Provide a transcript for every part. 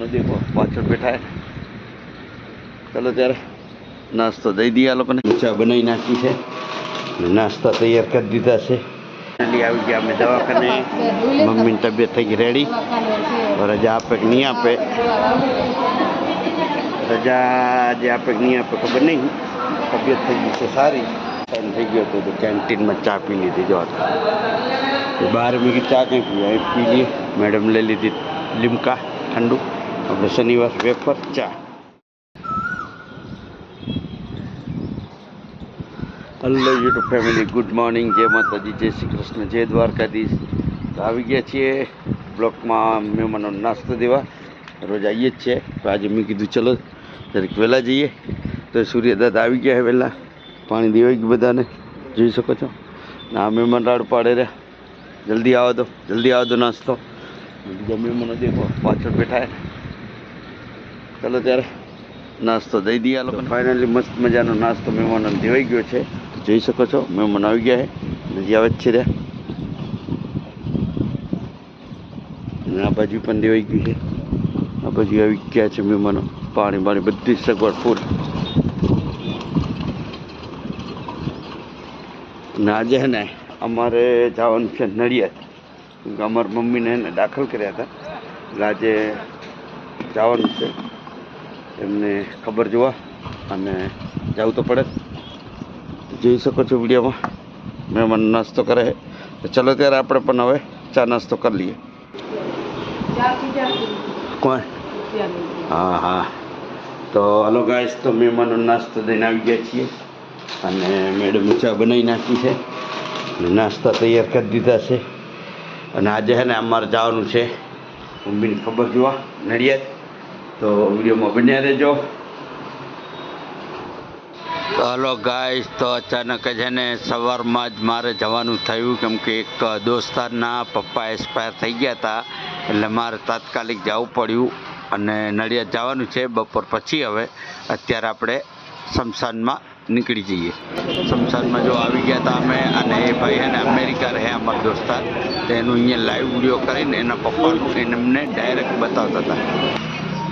देखो पाचड़ बैठा है। चलो त्यारे नाश्तो दई दिया लोगों ने। चा बनाई नाखी है, नाश्ता तैयार कर दीधा से। આવી ગયા અમે દવાખાને। મમ્મીની તબિયત થઈ ગઈ રેડી, રજા આપે કે નહીં આપે, રજા જે આપે કે નહીં આપે ખબર નહીં। તબિયત થઈ ગઈ છે સારી, ટાઈમ થઈ ગયો હતો તો કેન્ટીનમાં ચા પી લીધી। જો બહાર મેં ચા કંઈ પી લીધી, મેડમ લઈ લીધી લીમકા ઠંડુ, આપણે શનિવાર વેફર ચા। Hello YouTube family, good morning, જય માતાજી, જય શ્રી કૃષ્ણ, જય દ્વારકાધીશ। તો આવી ગયા છીએ બ્લોકમાં મહેમાનો નાસ્તો દેવા। રોજ આવીએ જ છે, તો આજે મેં કીધું ચલો જરીક વહેલા જઈએ। તો સૂર્યદાદ આવી ગયા છે વહેલા, પાણી દેવાઈ ગયું બધાને, જોઈ શકો છો। આ મહેમાન રાડ પાડે રહ્યા, જલ્દી આવો દો નાસ્તો। બીજા મહેમાનો દેખો પાછળ બેઠા है। ચલો ત્યારે નાસ્તો દઈ દઈએ આ લોકો। ફાઇનલી મસ્ત મજાનો નાસ્તો મહેમાનોને દેવાઈ ગયો છે, જોઈ શકો છો। મહેમાન આવી ગયા છે, હજી આવે જ છે રહ્યા। આ બાજુ પણ દેવાઈ ગયું છે, આ બાજુ આવી ગયા છે મહેમાનો। પાણી બાણી બધી સગવડ ફૂલ। અને આજે છે ને અમારે જવાનું છે નડિયાદ, કેમકે અમારી મમ્મીને એને દાખલ કર્યા હતા, એટલે આજે જવાનું છે એમને ખબર જોવા, અને જવું તો પડે। જોઈ શકો છો વિડીયોમાં મહેમાન નાસ્તો કરે છે। તો ચલો ત્યારે આપણે પણ હવે ચા નાસ્તો કરી લઈએ। કોણ? હા હા, તો હલો ગાઈસ, તો મહેમાનો નાસ્તો દઈને આવી ગયા છીએ, અને મેડમ ચા બનાવી નાખી છે, અને નાસ્તા તૈયાર કરી દીધા છે। અને આજે છે ને અમારે જવાનું છે મમ્મીની ખબર જોવા નડિયાદ, તો વિડીયોમાં બન્યા રહેજો। તો હલો ગાઈસ, તો અચાનક જ છે ને સવારમાં જ મારે જવાનું થયું, કેમ કે એક દોસ્તારના પપ્પા એક્સપાયર થઈ ગયા હતા, એટલે મારે તાત્કાલિક જવું પડ્યું અને નડિયાદ જવાનું છે બપોર પછી। હવે અત્યારે આપણે શમશાનમાં નીકળી જઈએ। શમશાનમાં જો આવી ગયા હતા અમે, અને એ ભાઈ છે ને અમેરિકા રહે અમારા દોસ્તાર, તો એનું અહીંયા લાઈવ વિડીયો કરીને એના પપ્પાનું એને અમને ડાયરેક્ટ બતાવતા હતા,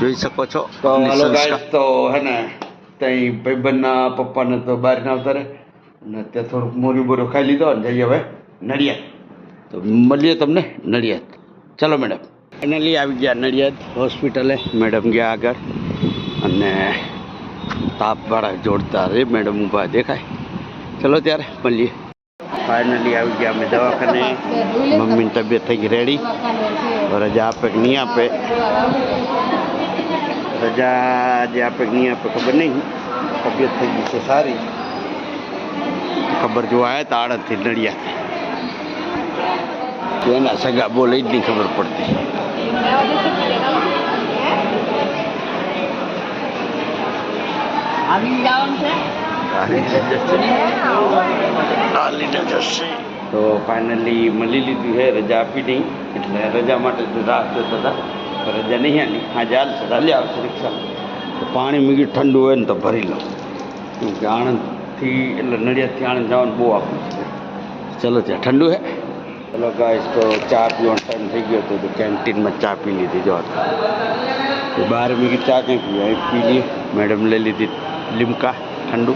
જોઈ શકો છો। તો હલો ગાઈસ, તો હે ને ત્યાં ભાઈબંધના પપ્પાને તો બહાર ના આવતા રહે, અને ત્યાં થોડુંક મોરું બોરું ખાઈ લીધો અને જઈએ હવે નડિયાદ। તો મળીએ તમને નડિયાદ। ચલો મેડમ, ફાઇનલી આવી ગયા નડિયાદ હોસ્પિટલે। મેડમ ગયા આગળ, અને તાપવાળા જોડતા રે મેડમ ઊભા દેખાય। ચલો ત્યારે મળીએ। ફાઇનલી આવી ગયા અમે દવાખાને। મમ્મીની તબિયત થઈ ગઈ રેડી, રજા આપે કે નહીં આપે, રજા જે આપે કે નહીં આપે ખબર નહીં। તબિયત થઈ ગઈ છે સારી, ખબર જોવા આવ્યા હતા આણંદથી નડિયાદ, એના સગા બોલે જ નહીં ખબર પડતી। તો ફાઇનલી મળી લીધું છે, રજા આપી નહીં, એટલે રજા માટે રાહ જોતા હતા, રજા નહીં આની, આજે હાલશે, ચાલી આવશે રિક્ષા। તો પાણી મીઠું ઠંડુ હોય ને તો ભરી લો, કેમકે આણંદથી એટલે નડિયાદથી આણંદ જવાનું બહુ આખું છે। ચલો ત્યાં ઠંડુ છે। ચલો ગાઈસ, તો ચા પીવાનો ટાઈમ થઈ ગયો હતો, તો કેન્ટીનમાં ચા પી લીધી। જો બહાર મેં ચા કંઈ પી લીધી, મેડમ લઈ લીધી લીમકા ઠંડુ,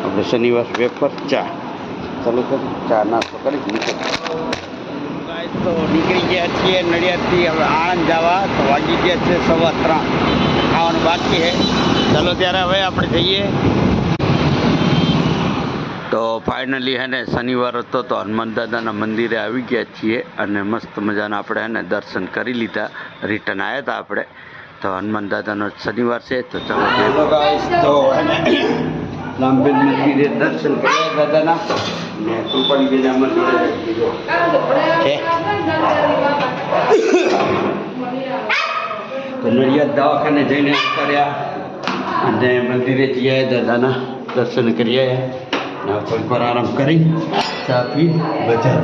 આપણે શનિવાર વેફર ચા। ચલો સર ચા નાસ્તો કરી નીકળી। તો નીકળી ગયા છીએ નડિયાદથી હવે આણંદ જવા। તો વાગી ગયા છે 3:15, ખાવાનું બાકી છે। ચાલો ત્યારે હવે આપણે જઈએ। તો ફાઇનલી હે ને શનિવાર હતો, તો હનુમાન દાદાના મંદિરે આવી ગયા છીએ, અને મસ્ત મજાના આપણે હે ને દર્શન કરી લીધા, રિટર્ન આવ્યા હતા આપણે। તો હનુમાન દાદાનો શનિવાર છે, તો ચાલો ગાઈસ, તો રામબેન મંદિરે દર્શન કર્યા દાદાના, ને કૃપાણીબેન અમારી જોડે છે। તો નડિયાદ દવાખાને જઈને કર્યા, અને મંદિરે જઈએ દાદાના દર્શન કરીએ, થોડીક વાર આરામ કરી ચા પી બજાર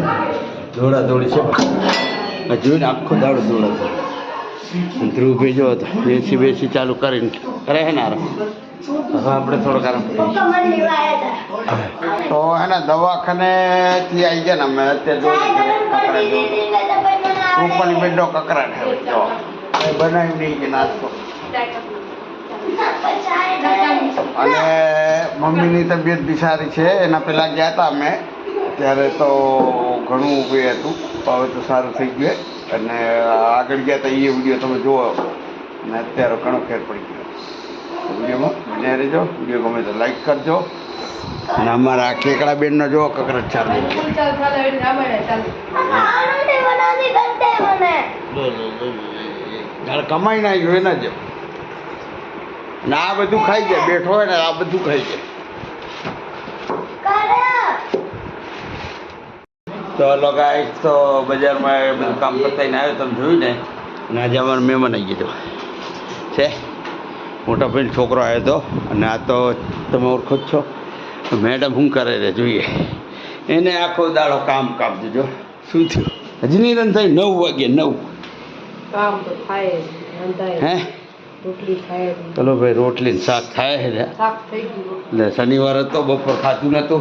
દોડા દોડી છે। જોઈને આખો દાડો દોડા ધ્રુવ ભાઈ જો હતો બેસી ચાલુ કરીને કરે છે ને આરામ। હવે આપણે થોડોક આરામ તો એને દવાખાનેથી આવી ગયા ને અમે અત્યારે ઉપર બેડો કકરાટ કંઈ બનાવ્યું નહીં કે નાસ્તો. અને મમ્મીની તબિયત બી સારી છે. એના પહેલાં ગયા હતા અમે ત્યારે તો ઘણું ઊભું હતું, હવે તો સારું થઈ ગયું. અને આગળ ગયા હતા એ વિડીયો તમે જુઓ અને અત્યારે ઘણો ફેર પડી ગયો. વિડીયોમાં બન્યા રહેજો. વિડીયો ગમે તો લાઈક કરજો. અને અમારા કેકડા બેનનો જો કકરત ચાલુ કમાઈ ના ગયો એના જ. ને આ બધું ખાઈ જાય, બેઠો હોય ને આ બધું ખાઈ જાય. તો હલો ગાઈસ, તો બજારમાં બધું કામ પતાવીને આવ્યો, તમે જોયું ને. અને આજે અમારો મહેમાન આવી ગયો છે, મોટા ભાઈનો છોકરો આવ્યો હતો. અને આ તો તમે ઓળખો જ છો, મેડમ શું કરે રે જોઈએ. એને આખો દાડો કામ જોજો શું થયું. હજી નહીં રન થઈ 9 વાગે 9 કામ તો થાય હે રોટલી થાય ચલો ભાઈ, રોટલી ને શાક થાય છે. શાક થઈ ગયું. એટલે શનિવાર હતો, બપોર ખાતું નહોતું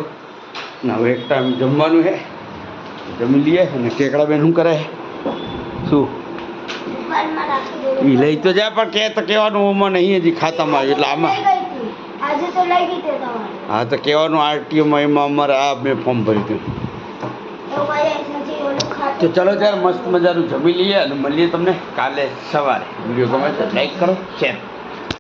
ને હવે એક ટાઈમ જમવાનું છે, જમી લઈએ. અને કેકડા બેન શું કરે શું એ લઈ તો જાય, પણ કે તો કહેવાનું ઓમાં નહીં હજી ખાતામાં આવ્યું. એટલે આમાં હા તો કહેવાનું આરટીઓમાં એમાં અમારે આ મેં ફોર્મ ભર્યું હતું. તો ચલો ત્યારે મસ્ત મજાનું જમી લઈએ અને મળીએ તમને કાલે સવારે. વિડીયો ગમે તો લાઈક કરો, શેર કરો.